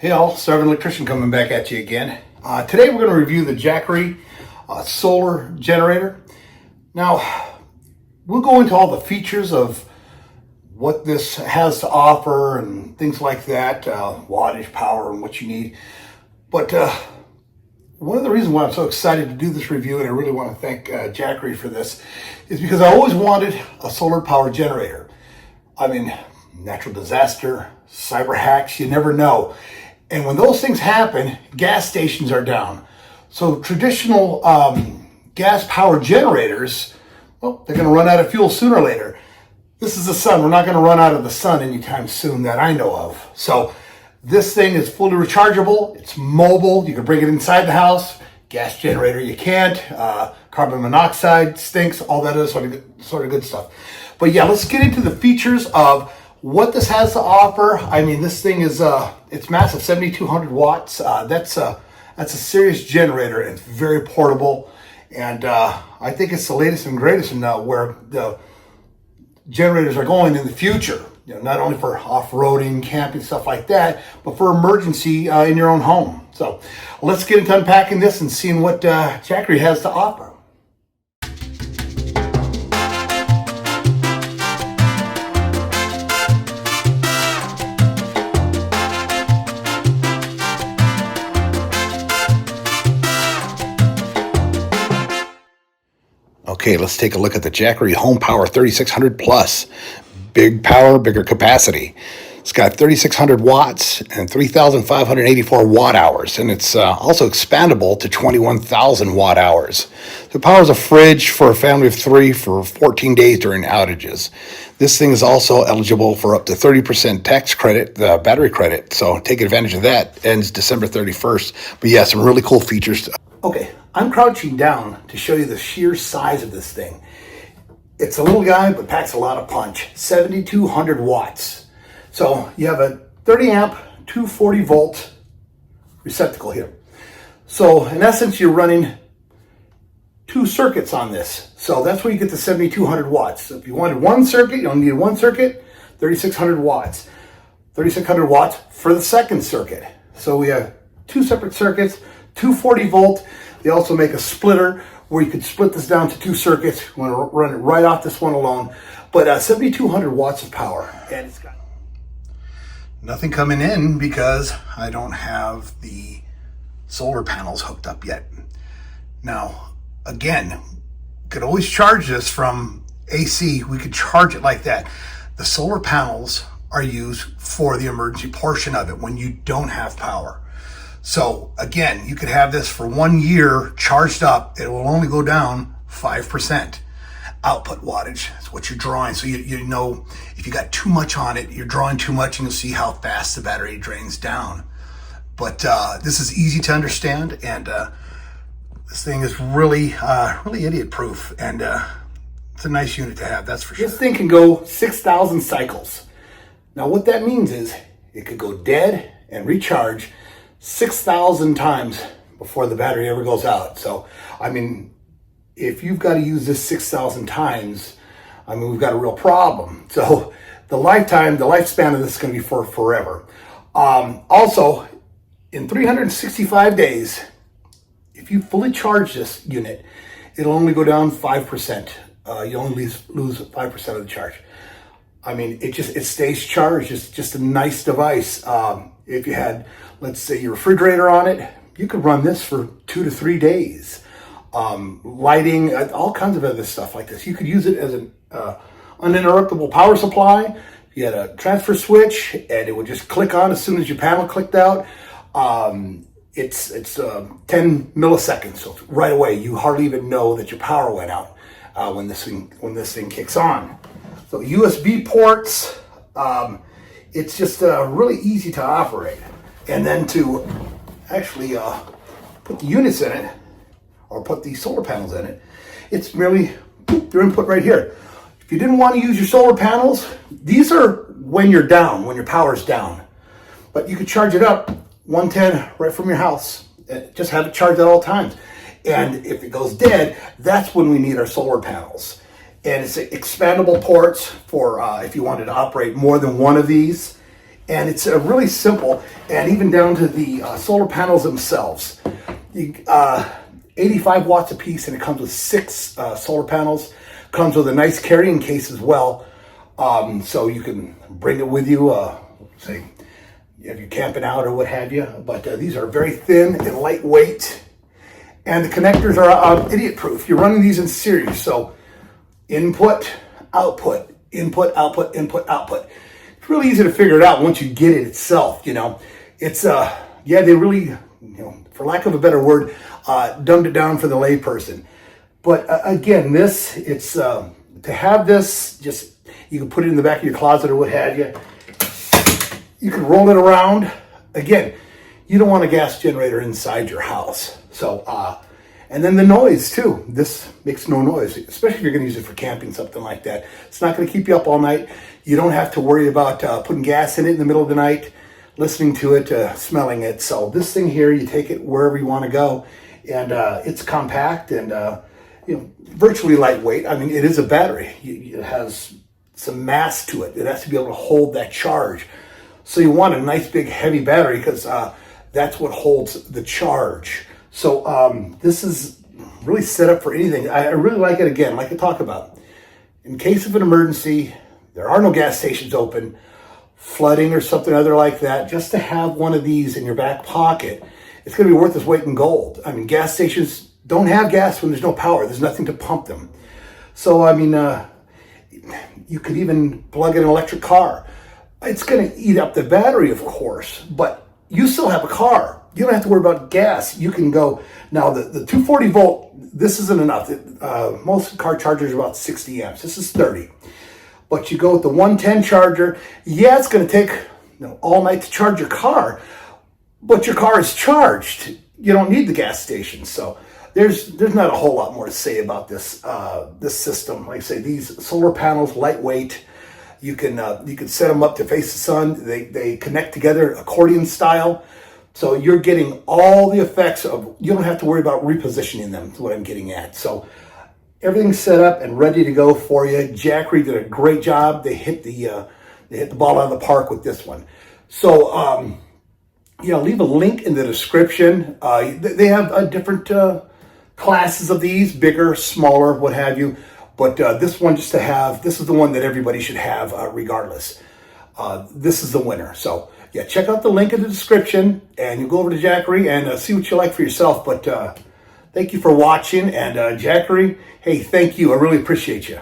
Hey all, Servant Electrician coming back at you again. Today we're going to review the Jackery solar generator. Now, we'll go into all the features of what this has to offer and things like that, wattage, power, and what you need. But one of the reasons why I'm so excited to do this review, and I really want to thank Jackery for this, is because I always wanted a solar power generator. I mean, natural disaster, cyber hacks, you never know. And when those things happen, gas stations are down. So traditional gas power generators, well, they're going to run out of fuel sooner or later. This is the sun. We're not going to run out of the sun anytime soon that I know of. So this thing is fully rechargeable. It's mobile. You can bring it inside the house. Gas generator, you can't. Carbon monoxide stinks, all that other sort of good stuff. But yeah, let's get into the features of what this has to offer. I mean, this thing is it's massive, 7,200 watts. That's a serious generator. It's very portable, and I think it's the latest and greatest in where the generators are going in the future. You know, not only for off-roading, camping, stuff like that, but for emergency in your own home. So let's get into unpacking this and seeing what Jackery has to offer. Okay, let's take a look at the Jackery Home Power 3600 Plus. Big power, bigger capacity. It's got 3,600 watts and 3,584 watt hours, and it's also expandable to 21,000 watt hours. So it powers a fridge for a family of 3 for 14 days during outages. This thing is also eligible for up to 30% tax credit, the battery credit, so take advantage of that. Ends December 31st. But yeah, some really cool features. Okay, I'm crouching down to show you the sheer size of this thing. It's a little guy, but packs a lot of punch. 7,200 watts. So you have a 30 amp, 240 volt receptacle here. So in essence, you're running 2 circuits on this. So that's where you get the 7,200 watts. So if you wanted one circuit, you only need one circuit, 3,600 watts. 3,600 watts for the second circuit. So we have 2 separate circuits, 240 volt. They also make a splitter where you could split this down to 2 circuits. You want to run it right off this one alone. But 7,200 watts of power. And it's got nothing coming in because I don't have the solar panels hooked up yet. Now, again, could always charge this from AC. We could charge it like that. The solar panels are used for the emergency portion of it when you don't have power. So again, you could have this for 1 year charged up. It will only go down 5%. Output wattage is what you're drawing. So you know if you got too much on it, you're drawing too much, and you'll see how fast the battery drains down. But this is easy to understand, and this thing is really idiot proof, and it's a nice unit to have, that's for sure. This thing can go 6,000 cycles. Now what that means is it could go dead and recharge 6,000 times before the battery ever goes out. So, I mean, if you've got to use this 6,000 times, I mean, we've got a real problem. So the lifespan of this is going to be for forever. Also, in 365 days, if you fully charge this unit, it'll only go down 5%. You only lose 5% of the charge. I mean, it stays charged. It's just a nice device. If you had, let's say, your refrigerator on it, you could run this for 2 to 3 days. Lighting, all kinds of other stuff like this. You could use it as an uninterruptible power supply. You had a transfer switch, and it would just click on as soon as your panel clicked out. It's 10 milliseconds, so right away you hardly even know that your power went out when this thing kicks on. So USB ports. It's just really easy to operate, and then to actually put the units in it, or put the solar panels in it, it's merely your input right here. If you didn't want to use your solar panels, these are when you're down, when your power's down. But you could charge it up 110 right from your house. Just have it charged at all times. And if it goes dead, that's when we need our solar panels. And it's expandable ports for if you wanted to operate more than one of these. And it's really simple, and even down to the solar panels themselves. 85 watts a piece, and it comes with 6 solar panels. Comes with a nice carrying case as well, so you can bring it with you, say if you're camping out or what have you. But these are very thin and lightweight, and the connectors are idiot-proof. You're running these in series, so input, output, input, output, input, output. It's really easy to figure it out once you get it itself. It's yeah, they really, for lack of a better word, dumbed it down for the layperson. But again, it's to have this, just you can put it in the back of your closet or what have you. You can roll it around. Again, you don't want a gas generator inside your house. So, and then the noise too. This makes no noise, especially if you're going to use it for camping, something like that. It's not going to keep you up all night. You don't have to worry about putting gas in it in the middle of the night, listening to it, smelling it. So this thing here, you take it wherever you want to go, and it's compact and virtually lightweight. I mean, it is a battery. It has some mass to it. It has to be able to hold that charge. So you want a nice big heavy battery because that's what holds the charge. So this is really set up for anything. I really like it. Again, like I talk about, in case of an emergency, there are no gas stations open, flooding or something other like that, just to have one of these in your back pocket, it's going to be worth its weight in gold. I mean, gas stations don't have gas when there's no power. There's nothing to pump them. So, I mean, you could even plug in an electric car. It's going to eat up the battery, of course, but you still have a car. You don't have to worry about gas. You can go, now the 240 volt, this isn't enough. Most car chargers are about 60 amps. This is 30. But you go with the 110 charger, yeah, it's going to take all night to charge your car, but your car is charged. You don't need the gas station. So there's not a whole lot more to say about this this system. Like I say, these solar panels, lightweight. You can set them up to face the sun. They connect together accordion style. So you're getting all the effects of, you don't have to worry about repositioning them, is what I'm getting at. So everything's set up and ready to go for you. Jackery did a great job. They hit the ball out of the park with this one. So leave a link in the description. They have different classes of these, bigger, smaller, what have you. But this one, just to have, this is the one that everybody should have regardless. This is the winner. So yeah, check out the link in the description, and you go over to Jackery and see what you like for yourself. But thank you for watching, and Jackery, hey, thank you. I really appreciate you.